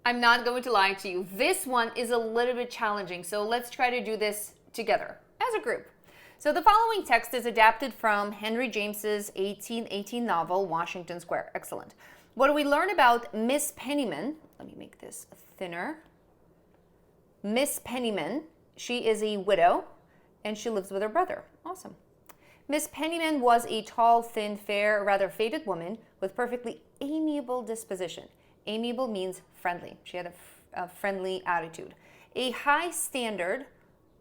I'm not going to lie to you. This one is a little bit challenging, so let's try to do this together as a group. So the following text is adapted from Henry James's 1818 novel, Washington Square. Excellent. What do we learn about Miss Pennyman? Let me make this thinner. Miss Pennyman, she is a widow, and she lives with her brother. Awesome. Miss Pennyman was a tall, thin, fair, rather faded woman with perfectly amiable disposition. Amiable means friendly. She had a friendly attitude. A high standard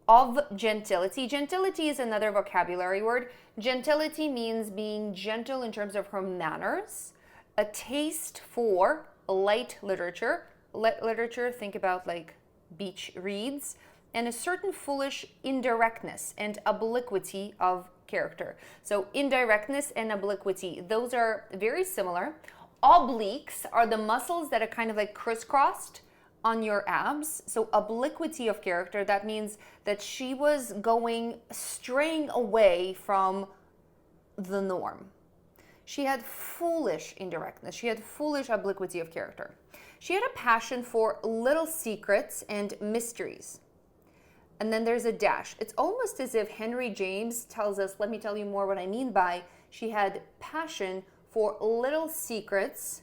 of gentility. Gentility is another vocabulary word. Gentility means being gentle in terms of her manners. A taste for light literature. Light literature, think about like beach reads. And a certain foolish indirectness and obliquity of character. So indirectness and obliquity, those are very similar. Obliques are the muscles that are kind of like crisscrossed on your abs. So obliquity of character, that means that she was straying away from the norm. She had foolish indirectness. She had foolish obliquity of character. She had a passion for little secrets and mysteries. And then there's a dash. It's almost as if Henry James tells us, let me tell you more what I mean by she had passion for little secrets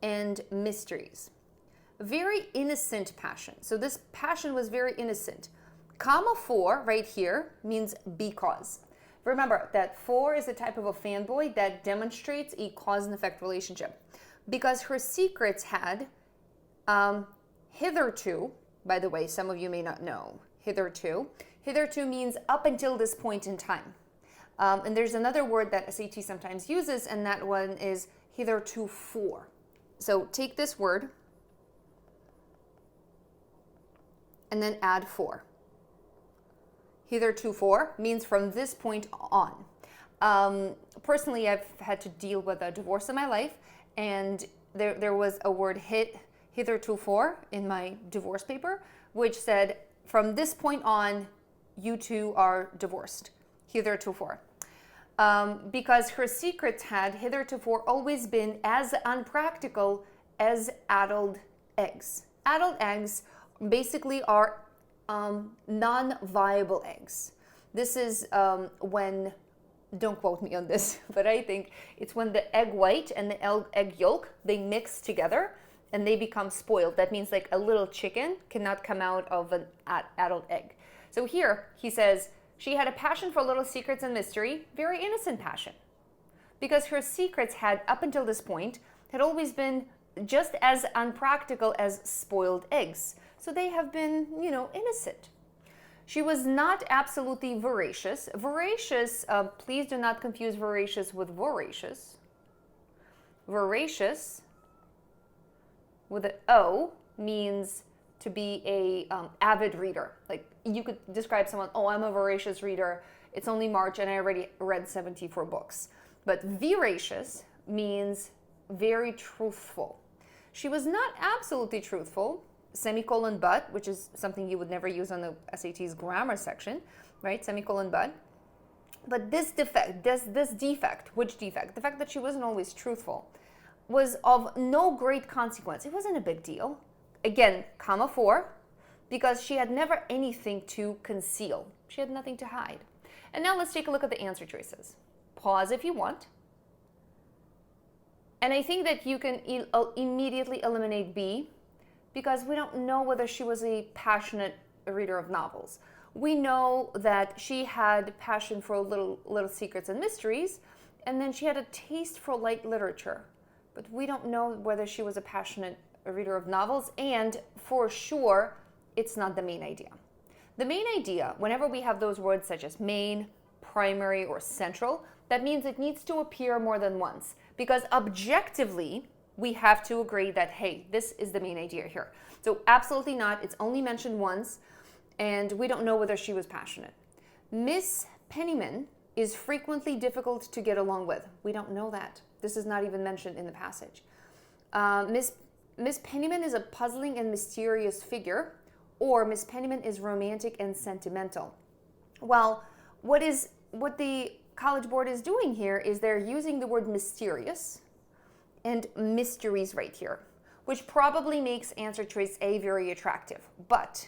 and mysteries. Very innocent passion. So this passion was very innocent. Comma for right here means because. Remember that for is a type of a fanboy that demonstrates a cause and effect relationship. Because her secrets had hitherto, by the way, some of you may not know, hitherto means up until this point in time. And there's another word that SAT sometimes uses, and that one is hithertofore. So take this word and then add for. Hithertofore means from this point on. Personally, I've had to deal with a divorce in my life, and there was a word hithertofore in my divorce paper, which said, from this point on, you two are divorced. Hithertofore. Because her secrets had hithertofore always been as unpractical as addled eggs. Addled eggs basically are non-viable eggs. This is when, don't quote me on this, but I think it's when the egg white and the egg yolk, they mix together and they become spoiled. That means like a little chicken cannot come out of an adult egg. So here he says, she had a passion for little secrets and mystery, very innocent passion. Because her secrets had, up until this point, had always been just as unpractical as spoiled eggs. So they have been, innocent. She was not absolutely voracious. Voracious, please do not confuse voracious with voracious. Voracious, with an O, means to be a avid reader. Like you could describe someone, oh, I'm a voracious reader. It's only March and I already read 74 books. But veracious means very truthful. She was not absolutely truthful, semicolon but, which is something you would never use on the SAT's grammar section, right? Semicolon but. But this defect, which defect? The fact that she wasn't always truthful was of no great consequence. It wasn't a big deal. Again, comma for, because she had never anything to conceal. She had nothing to hide. And now let's take a look at the answer choices. Pause if you want. And I think that you can immediately eliminate B, because we don't know whether she was a passionate reader of novels. We know that she had passion for little secrets and mysteries, and then she had a taste for light literature. But we don't know whether she was a passionate reader of novels, and for sure, it's not the main idea. The main idea, whenever we have those words such as main, primary, or central, that means it needs to appear more than once. Because objectively, we have to agree that, hey, this is the main idea here. So absolutely not. It's only mentioned once, and we don't know whether she was passionate. Miss Pennyman is frequently difficult to get along with. We don't know that. This is not even mentioned in the passage. Miss Pennyman is a puzzling and mysterious figure, or Miss Pennyman is romantic and sentimental. Well, what the College Board is doing here is they're using the word mysterious and mysteries right here. which probably makes answer choice A very attractive. But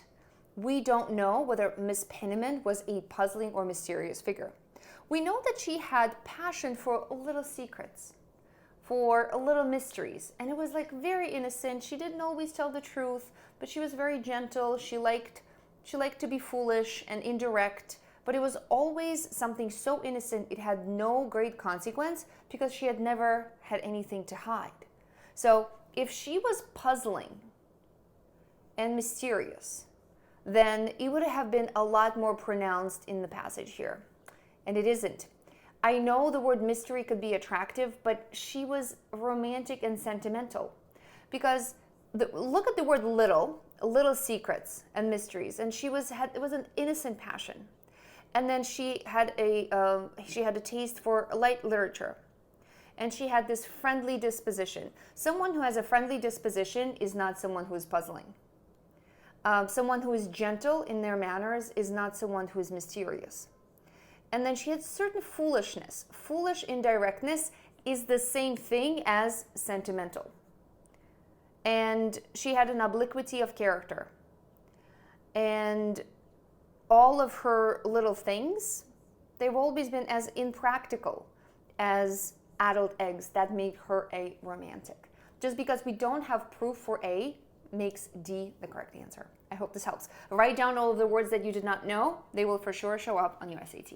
we don't know whether Miss Pennyman was a puzzling or mysterious figure. We know that she had passion for little secrets, for little mysteries, and it was like very innocent. She didn't always tell the truth, but she was very gentle. She liked to be foolish and indirect, but it was always something so innocent it had no great consequence because she had never had anything to hide. So if she was puzzling and mysterious, then it would have been a lot more pronounced in the passage here. And it isn't. I know the word mystery could be attractive, but she was romantic and sentimental. Because look at the word little secrets and mysteries, and it was an innocent passion. And then she had a taste for light literature. And she had this friendly disposition. Someone who has a friendly disposition is not someone who is puzzling. Someone who is gentle in their manners is not someone who is mysterious. And then she had certain foolishness. Foolish indirectness is the same thing as sentimental. And she had an obliquity of character. And all of her little things, they've always been as impractical as adult eggs that make her a romantic. Just because we don't have proof for A makes D the correct answer. I hope this helps. Write down all of the words that you did not know. They will for sure show up on your SAT.